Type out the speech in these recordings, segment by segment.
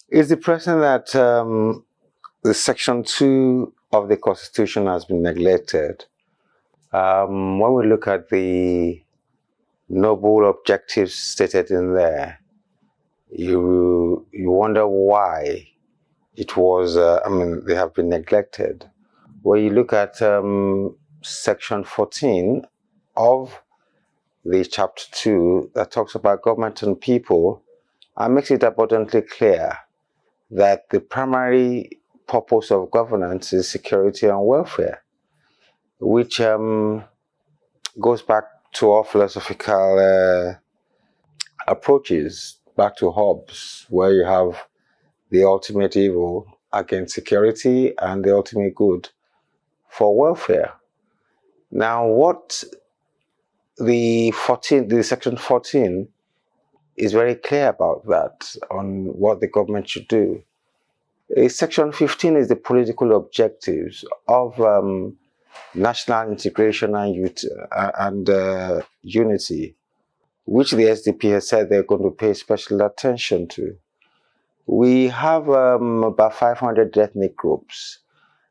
It's depressing that the Section 2 of the Constitution has been neglected. When we look at the noble objectives stated in there, you wonder why it was, they have been neglected. When you look at Section 14 of the Chapter 2 that talks about government and people, and makes it abundantly clear that the primary purpose of governance is security and welfare, which goes back to all philosophical approaches, back to Hobbes, where you have the ultimate evil against security and the ultimate good for welfare. Now, what the Section 14 is very clear about that, on what the government should do. Section 15 is the political objectives of national integration and unity, which the SDP has said they're going to pay special attention to. We have about 500 ethnic groups,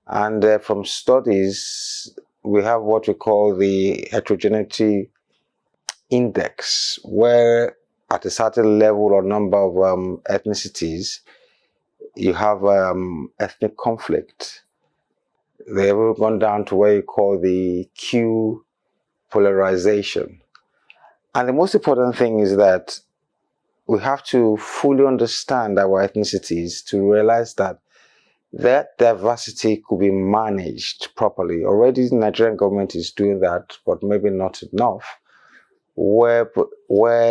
and from studies, we have what we call the heterogeneity index, where at a certain level or number of ethnicities, you have ethnic conflict. They've gone down to where you call the Q polarization. And the most important thing is that we have to fully understand our ethnicities to realize that that diversity could be managed properly. Already the Nigerian government is doing that, but maybe not enough, where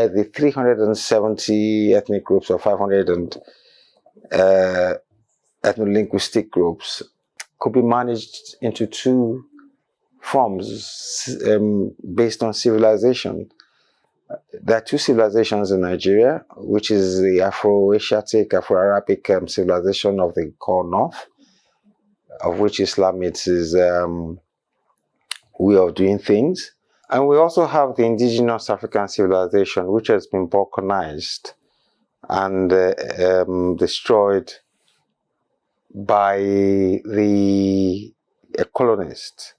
the 370 ethnic groups or 500 ethno-linguistic groups could be managed into two forms based on civilization. There are two civilizations in Nigeria, which is the Afro-Asiatic, Afro-Arabic civilization of the core north, of which Islam is way of doing things. And we also have the indigenous African civilization, which has been balkanized and destroyed by the colonists.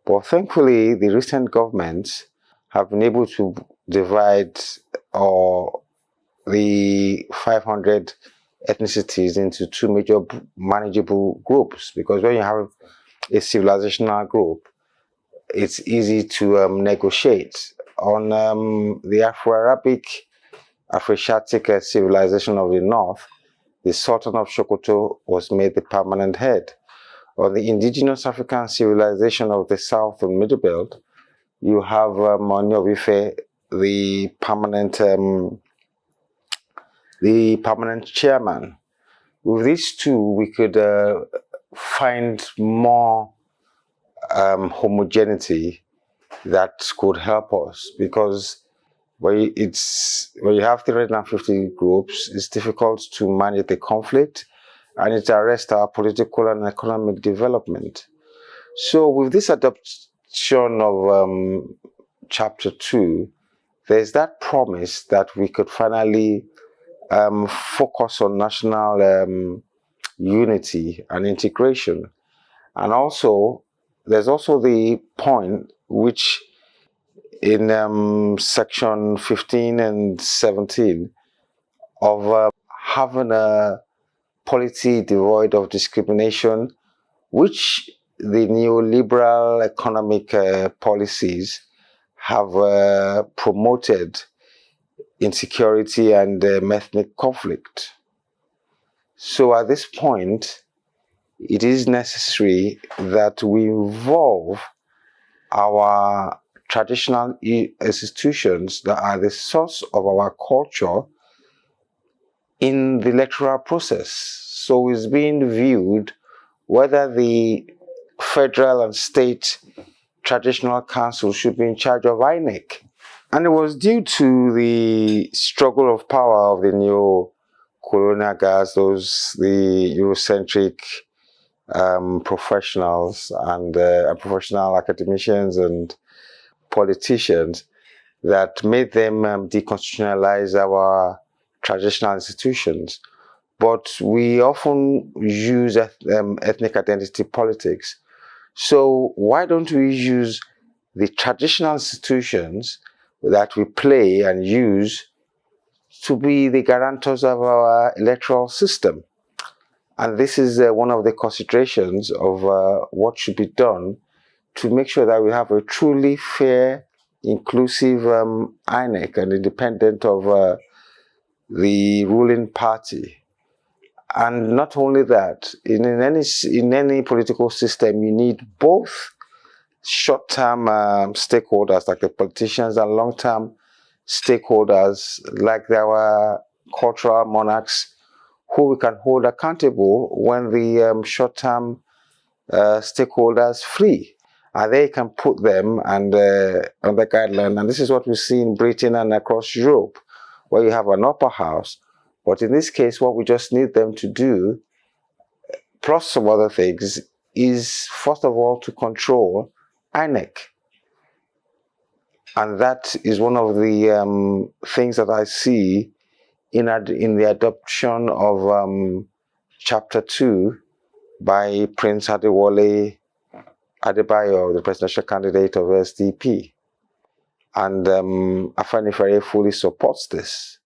But thankfully, the recent governments have been able to divide the 500 ethnicities into two major manageable groups, because when you have a civilizational group, it's easy to negotiate. On the Afro-Arabic, Afro-Asiatic civilization of the north, the Sultan of Sokoto was made the permanent head. On the indigenous African civilization of the south and middle belt, you have Oni of Ife, the permanent chairman. With these two, we could find more homogeneity that could help us, because when you have 350 groups, it's difficult to manage the conflict, and it arrests our political and economic development. So with this adoption of Chapter 2, there's that promise that we could finally focus on national unity and integration. And also, there's also the point which in Section 15 and 17 of having a polity devoid of discrimination, which the neoliberal economic policies have promoted insecurity and ethnic conflict. So at this point, it is necessary that we involve our traditional institutions that are the source of our culture in the electoral process. So it's being viewed whether the federal and state traditional council should be in charge of INEC. And it was due to the struggle of power of the new colonial guards, the Eurocentric professionals and professional academicians and politicians, that made them deconstitutionalize our traditional institutions. but we often use ethnic identity politics. So why don't we use the traditional institutions that we play and use to be the guarantors of our electoral system? And this is one of the considerations of what should be done to make sure that we have a truly fair, inclusive INEC and independent of the ruling party. And not only that, in any political system, you need both short-term stakeholders like the politicians and long-term stakeholders like our cultural monarchs, who we can hold accountable when the short-term stakeholders flee. And they can put them on the guideline. And this is what we see in Britain and across Europe, where you have an upper house. But in this case, what we just need them to do, plus some other things, is first of all to control INEC. And that is one of the things that I see in the adoption of Chapter 2 by Prince Adewale Adebayo, the presidential candidate of SDP. And Afenifere fully supports this.